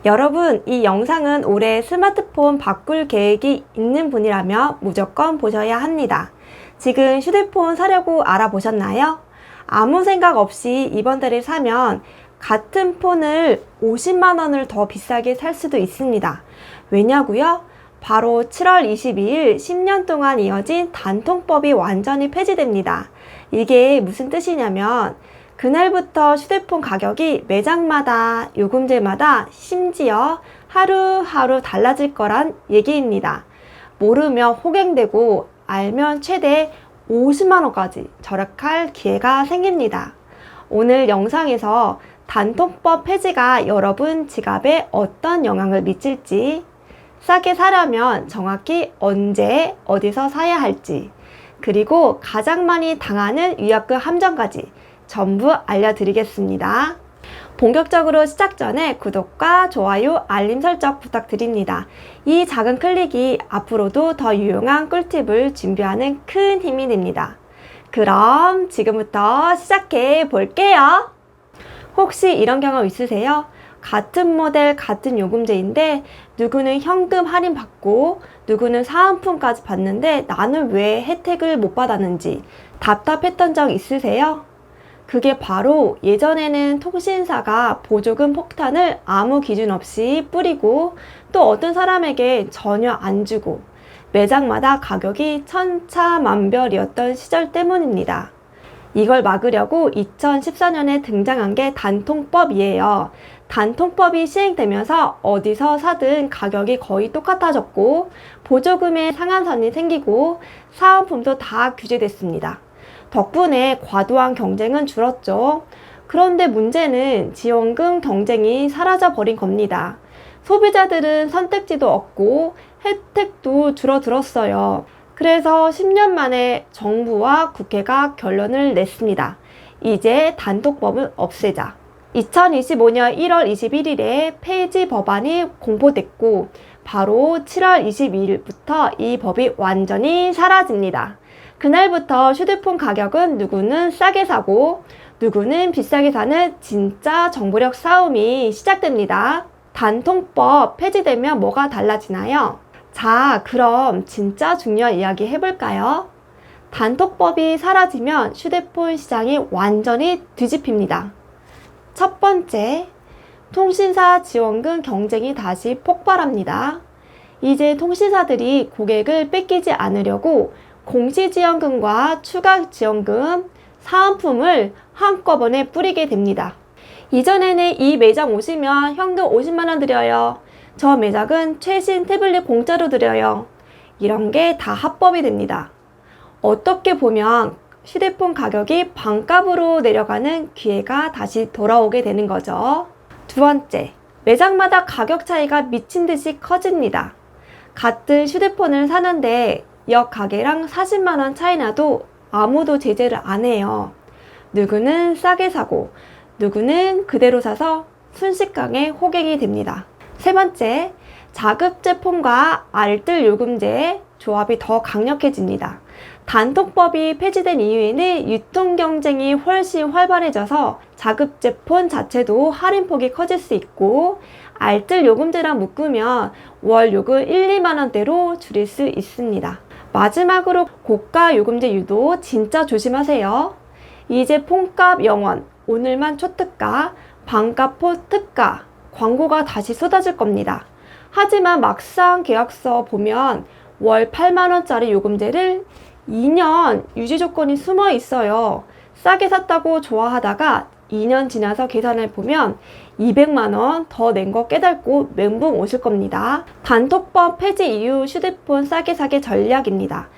여러분, 이 영상은 올해 스마트폰 바꿀 계획이 있는 분이라면 무조건 보셔야 합니다. 지금 휴대폰 사려고 알아보셨나요? 아무 생각 없이 이번 달에 사면 같은 폰을 50만 원을 더 비싸게 살 수도 있습니다. 왜냐고요? 바로 7월 22일 10년 동안 이어진 단통법이 완전히 폐지됩니다. 이게 무슨 뜻이냐면 그날부터 휴대폰 가격이 매장마다, 요금제마다 심지어 하루하루 달라질 거란 얘기입니다. 모르면 호갱되고 알면 최대 50만 원까지 절약할 기회가 생깁니다. 오늘 영상에서 단통법 폐지가 여러분 지갑에 어떤 영향을 미칠지, 싸게 사려면 정확히 언제, 어디서 사야 할지, 그리고 가장 많이 당하는 위약금 함정까지 전부 알려드리겠습니다. 본격적으로 시작 전에 구독과 좋아요, 알림 설정 부탁드립니다. 이 작은 클릭이 앞으로도 더 유용한 꿀팁을 준비하는 큰 힘이 됩니다. 그럼 지금부터 시작해 볼게요. 혹시 이런 경험 있으세요? 같은 모델, 같은 요금제인데 누구는 현금 할인 받고 누구는 사은품까지 받는데 나는 왜 혜택을 못 받았는지 답답했던 적 있으세요? 그게 바로 예전에는 통신사가 보조금 폭탄을 아무 기준 없이 뿌리고 또 어떤 사람에게 전혀 안 주고 매장마다 가격이 천차만별이었던 시절 때문입니다. 이걸 막으려고 2014년에 등장한 게 단통법이에요. 단통법이 시행되면서 어디서 사든 가격이 거의 똑같아졌고 보조금의 상한선이 생기고 사은품도 다 규제됐습니다. 덕분에 과도한 경쟁은 줄었죠. 그런데 문제는 지원금 경쟁이 사라져 버린 겁니다. 소비자들은 선택지도 없고 혜택도 줄어들었어요. 그래서 10년 만에 정부와 국회가 결론을 냈습니다. 이제 단통법을 없애자. 2025년 1월 21일에 폐지 법안이 공포됐고 바로 7월 22일부터 이 법이 완전히 사라집니다. 그날부터 휴대폰 가격은 누구는 싸게 사고 누구는 비싸게 사는 진짜 정보력 싸움이 시작됩니다. 단통법 폐지되면 뭐가 달라지나요? 자, 그럼 진짜 중요한 이야기 해볼까요? 단통법이 사라지면 휴대폰 시장이 완전히 뒤집힙니다. 첫 번째, 통신사 지원금 경쟁이 다시 폭발합니다. 이제 통신사들이 고객을 뺏기지 않으려고 공시지원금과 추가지원금, 사은품을 한꺼번에 뿌리게 됩니다. 이전에는 이 매장 오시면 현금 50만 원 드려요. 저 매장은 최신 태블릿 공짜로 드려요. 이런 게 다 합법이 됩니다. 어떻게 보면 휴대폰 가격이 반값으로 내려가는 기회가 다시 돌아오게 되는 거죠. 두 번째, 매장마다 가격 차이가 미친 듯이 커집니다. 같은 휴대폰을 사는데 역 가게랑 40만 원 차이 나도 아무도 제재를 안 해요. 누구는 싸게 사고 누구는 그대로 사서 순식간에 호갱이 됩니다. 세 번째, 자급제 폰과 알뜰 요금제의 조합이 더 강력해집니다. 단통법이 폐지된 이후에는 유통 경쟁이 훨씬 활발해져서 자급제 폰 자체도 할인폭이 커질 수 있고 알뜰 요금제랑 묶으면 월 요금 1, 2만 원대로 줄일 수 있습니다. 마지막으로 고가 요금제 유도 진짜 조심하세요. 이제 폰값 0원, 오늘만 초특가, 반값 폰 특가, 광고가 다시 쏟아질 겁니다. 하지만 막상 계약서 보면 월 8만 원짜리 요금제를 2년 유지 조건이 숨어 있어요. 싸게 샀다고 좋아하다가 2년 지나서 계산을 보면 200만 원 더 낸 거 깨닫고 멘붕 오실 겁니다. 단통법 폐지 이후 휴대폰 싸게 사기 전략입니다.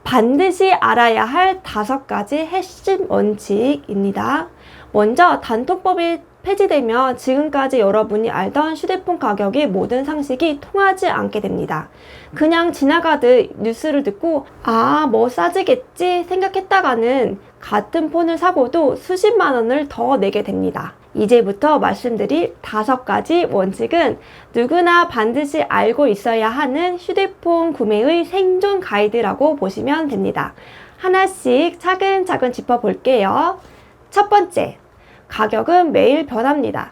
반드시 알아야 할 5가지 핵심 원칙입니다. 먼저 단통법이 폐지되면 지금까지 여러분이 알던 휴대폰 가격의 모든 상식이 통하지 않게 됩니다. 그냥 지나가듯 뉴스를 듣고 뭐 싸지겠지 생각했다가는 같은 폰을 사고도 수십만 원을 더 내게 됩니다. 이제부터 말씀드릴 5가지 원칙은 누구나 반드시 알고 있어야 하는 휴대폰 구매의 생존 가이드라고 보시면 됩니다. 하나씩 차근차근 짚어볼게요. 첫 번째, 가격은 매일 변합니다.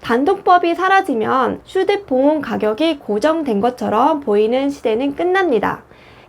단통법이 사라지면 휴대폰 가격이 고정된 것처럼 보이는 시대는 끝납니다.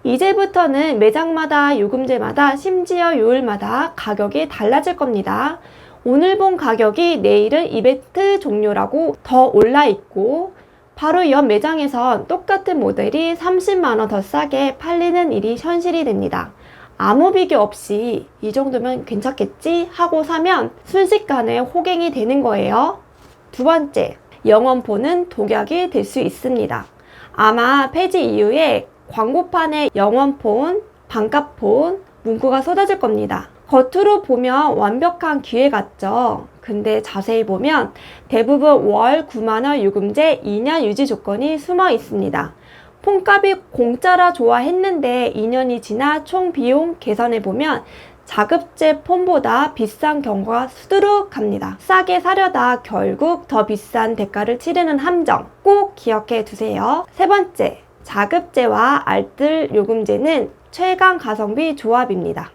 이제부터는 매장마다 요금제마다 심지어 요일마다 가격이 달라질 겁니다. 오늘 본 가격이 내일은 이벤트 종료라고 더 올라 있고 바로 옆 매장에선 똑같은 모델이 30만원 더 싸게 팔리는 일이 현실이 됩니다. 아무 비교 없이 이 정도면 괜찮겠지 하고 사면 순식간에 호갱이 되는 거예요. 두 번째, 영원폰은 독약이 될 수 있습니다. 아마 폐지 이후에 광고판에 영원폰, 반값폰 문구가 쏟아질 겁니다. 겉으로 보면 완벽한 기회 같죠? 근데 자세히 보면 대부분 월 9만원 요금제 2년 유지 조건이 숨어 있습니다. 폰값이 공짜라 좋아했는데 2년이 지나 총 비용 계산해보면 자급제 폰보다 비싼 경우가 수두룩합니다. 싸게 사려다 결국 더 비싼 대가를 치르는 함정 꼭 기억해 두세요. 세 번째, 자급제와 알뜰 요금제는 최강 가성비 조합입니다.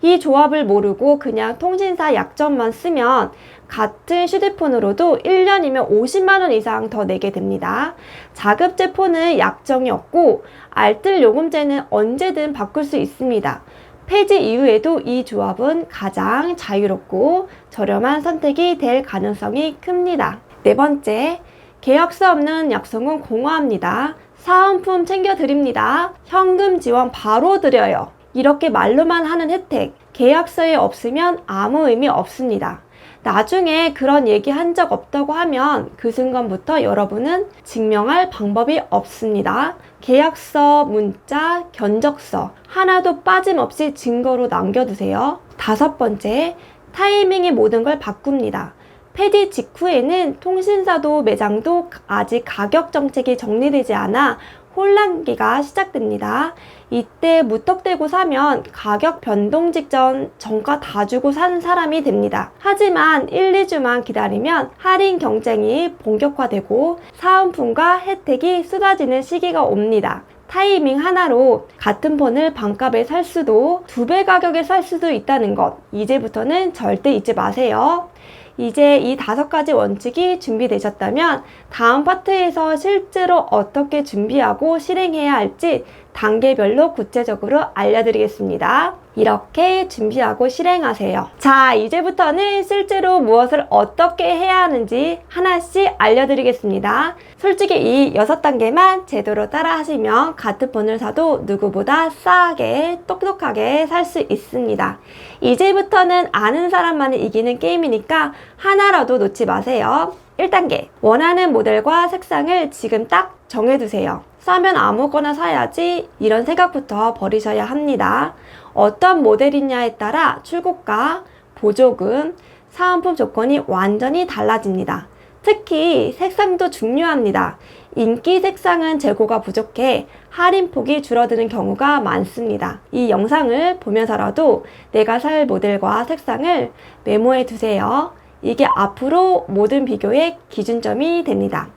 이 조합을 모르고 그냥 통신사 약정만 쓰면 같은 휴대폰으로도 1년이면 50만원 이상 더 내게 됩니다. 자급제 폰은 약정이 없고 알뜰 요금제는 언제든 바꿀 수 있습니다. 폐지 이후에도 이 조합은 가장 자유롭고 저렴한 선택이 될 가능성이 큽니다. 네 번째, 계약서 없는 약속은 공허합니다. 사은품 챙겨드립니다. 현금 지원 바로 드려요. 이렇게 말로만 하는 혜택, 계약서에 없으면 아무 의미 없습니다. 나중에 그런 얘기 한 적 없다고 하면 그 순간부터 여러분은 증명할 방법이 없습니다. 계약서, 문자, 견적서 하나도 빠짐없이 증거로 남겨두세요. 다섯 번째, 타이밍이 모든 걸 바꿉니다. 폐지 직후에는 통신사도 매장도 아직 가격 정책이 정리되지 않아 혼란기가 시작됩니다. 이때 무턱대고 사면 가격 변동 직전 정가 다 주고 산 사람이 됩니다. 하지만 1, 2주만 기다리면 할인 경쟁이 본격화되고 사은품과 혜택이 쏟아지는 시기가 옵니다. 타이밍 하나로 같은 폰을 반값에 살 수도 2배 가격에 살 수도 있다는 것, 이제부터는 절대 잊지 마세요. 이제 이 5가지 원칙이 준비되셨다면 다음 파트에서 실제로 어떻게 준비하고 실행해야 할지 단계별로 구체적으로 알려드리겠습니다. 이렇게 준비하고 실행하세요. 자, 이제부터는 실제로 무엇을 어떻게 해야 하는지 하나씩 알려드리겠습니다. 솔직히 이 6단계만 제대로 따라 하시면 같은 폰을 사도 누구보다 싸게 똑똑하게 살 수 있습니다. 이제부터는 아는 사람만이 이기는 게임이니까 하나라도 놓지 마세요. 1단계, 원하는 모델과 색상을 지금 딱 정해두세요. 싸면 아무거나 사야지 이런 생각부터 버리셔야 합니다. 어떤 모델이냐에 따라 출고가, 보조금, 사은품 조건이 완전히 달라집니다. 특히 색상도 중요합니다. 인기 색상은 재고가 부족해 할인폭이 줄어드는 경우가 많습니다. 이 영상을 보면서라도 내가 살 모델과 색상을 메모해 두세요. 이게 앞으로 모든 비교의 기준점이 됩니다.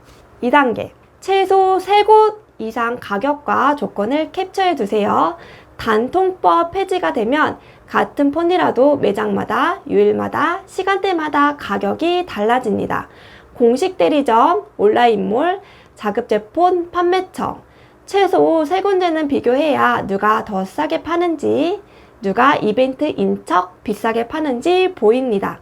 2단계, 최소 3곳 이상 가격과 조건을 캡처해 두세요. 단통법 폐지가 되면 같은 폰이라도 매장마다, 요일마다, 시간대마다 가격이 달라집니다. 공식 대리점, 온라인몰, 자급제폰 판매처 최소 3군데는 비교해야 누가 더 싸게 파는지, 누가 이벤트인 척 비싸게 파는지 보입니다.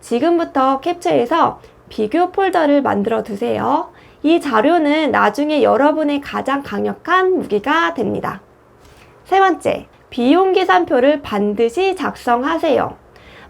지금부터 캡처해서 비교 폴더를 만들어 두세요. 이 자료는 나중에 여러분의 가장 강력한 무기가 됩니다. 세 번째, 비용 계산표를 반드시 작성하세요.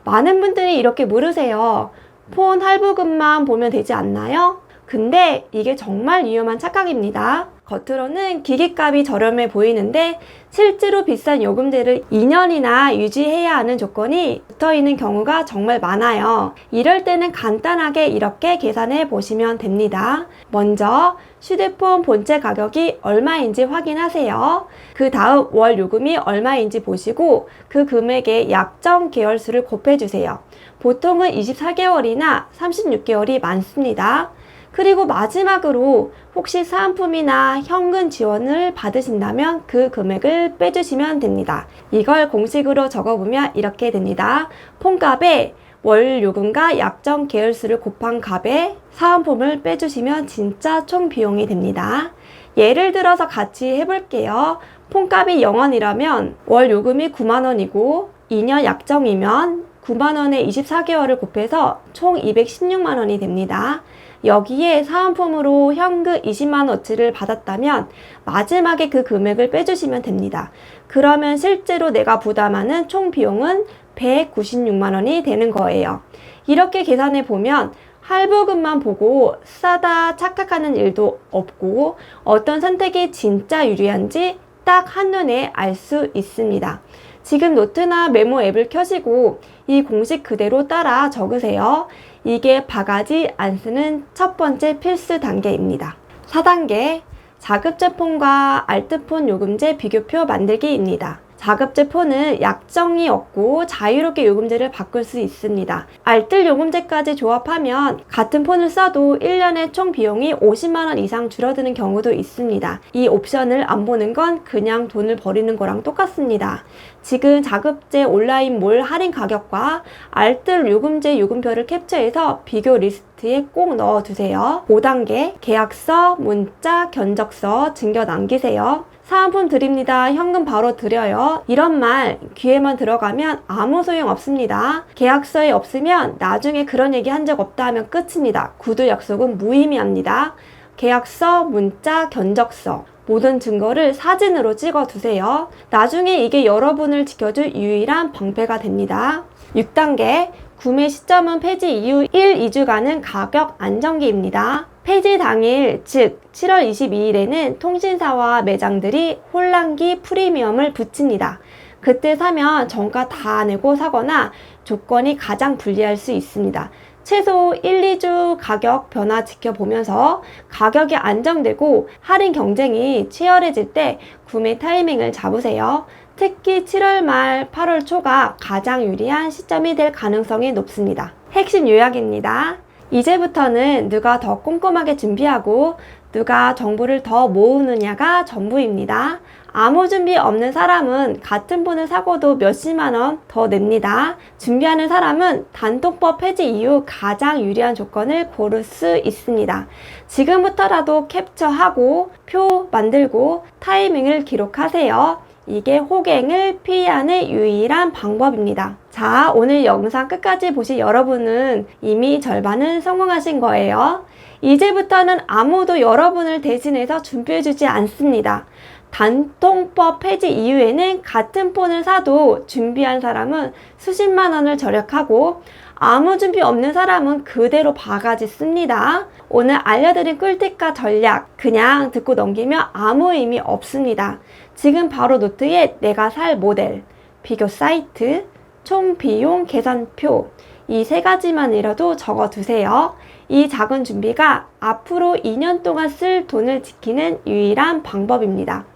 많은 분들이 이렇게 물으세요. 폰 할부금만 보면 되지 않나요? 근데 이게 정말 위험한 착각입니다. 겉으로는 기기값이 저렴해 보이는데 실제로 비싼 요금제를 2년이나 유지해야 하는 조건이 붙어있는 경우가 정말 많아요. 이럴 때는 간단하게 이렇게 계산해 보시면 됩니다. 먼저 휴대폰 본체 가격이 얼마인지 확인하세요. 그 다음 월 요금이 얼마인지 보시고 그 금액의 약정 계열수를 곱해주세요. 보통은 24개월이나 36개월이 많습니다. 그리고 마지막으로 혹시 사은품이나 현금 지원을 받으신다면 그 금액을 빼주시면 됩니다. 이걸 공식으로 적어보면 이렇게 됩니다. 폰값에 월 요금과 약정 계열수를 곱한 값에 사은품을 빼주시면 진짜 총 비용이 됩니다. 예를 들어서 같이 해볼게요. 폰값이 0원이라면 월 요금이 9만원이고 2년 약정이면 9만원에 24개월을 곱해서 총 216만원이 됩니다. 여기에 사은품으로 현금 20만원어치를 받았다면 마지막에 그 금액을 빼주시면 됩니다. 그러면 실제로 내가 부담하는 총 비용은 196만원이 되는 거예요. 이렇게 계산해 보면 할부금만 보고 싸다 착각하는 일도 없고 어떤 선택이 진짜 유리한지 딱 한눈에 알 수 있습니다. 지금 노트나 메모 앱을 켜시고 이 공식 그대로 따라 적으세요. 이게 바가지 안 쓰는 첫 번째 필수 단계입니다. 4단계, 자급제 폰과 알뜰폰 요금제 비교표 만들기입니다. 자급제 폰은 약정이 없고 자유롭게 요금제를 바꿀 수 있습니다. 알뜰 요금제까지 조합하면 같은 폰을 써도 1년에 총 비용이 50만원 이상 줄어드는 경우도 있습니다. 이 옵션을 안 보는 건 그냥 돈을 버리는 거랑 똑같습니다. 지금 자급제 온라인몰 할인 가격과 알뜰 요금제 요금표를 캡처해서 비교 리스트에 꼭 넣어두세요. 5단계, 계약서, 문자, 견적서 증겨 남기세요. 사은품 드립니다. 현금 바로 드려요. 이런 말 귀에만 들어가면 아무 소용 없습니다. 계약서에 없으면 나중에 그런 얘기 한 적 없다 하면 끝입니다. 구두 약속은 무의미합니다. 계약서, 문자, 견적서 모든 증거를 사진으로 찍어 두세요. 나중에 이게 여러분을 지켜줄 유일한 방패가 됩니다. 6단계, 구매 시점은 폐지 이후 1, 2주간은 가격 안정기입니다. 폐지 당일, 즉 7월 22일에는 통신사와 매장들이 혼란기 프리미엄을 붙입니다. 그때 사면 정가 다 내고 사거나 조건이 가장 불리할 수 있습니다. 최소 1, 2주 가격 변화 지켜보면서 가격이 안정되고 할인 경쟁이 치열해질 때 구매 타이밍을 잡으세요. 특히 7월 말 8월 초가 가장 유리한 시점이 될 가능성이 높습니다. 핵심 요약입니다. 이제부터는 누가 더 꼼꼼하게 준비하고 누가 정보를 더 모으느냐가 전부입니다. 아무 준비 없는 사람은 같은 폰을 사고도 몇십만 원 더 냅니다. 준비하는 사람은 단통법 폐지 이후 가장 유리한 조건을 고를 수 있습니다. 지금부터라도 캡처하고 표 만들고 타이밍을 기록하세요. 이게 호갱을 피하는 유일한 방법입니다. 자, 오늘 영상 끝까지 보신 여러분은 이미 절반은 성공하신 거예요. 이제부터는 아무도 여러분을 대신해서 준비해주지 않습니다. 단통법 폐지 이후에는 같은 폰을 사도 준비한 사람은 수십만 원을 절약하고 아무 준비 없는 사람은 그대로 바가지 씁니다. 오늘 알려드린 꿀팁과 전략 그냥 듣고 넘기면 아무 의미 없습니다. 지금 바로 노트에 내가 살 모델, 비교 사이트, 총 비용 계산표 이 세 가지만이라도 적어두세요. 이 작은 준비가 앞으로 2년 동안 쓸 돈을 지키는 유일한 방법입니다.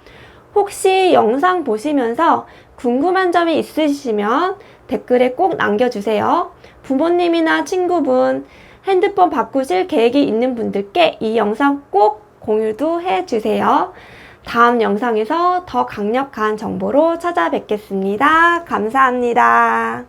혹시 영상 보시면서 궁금한 점이 있으시면 댓글에 꼭 남겨주세요. 부모님이나 친구분, 핸드폰 바꾸실 계획이 있는 분들께 이 영상 꼭 공유도 해주세요. 다음 영상에서 더 강력한 정보로 찾아뵙겠습니다. 감사합니다.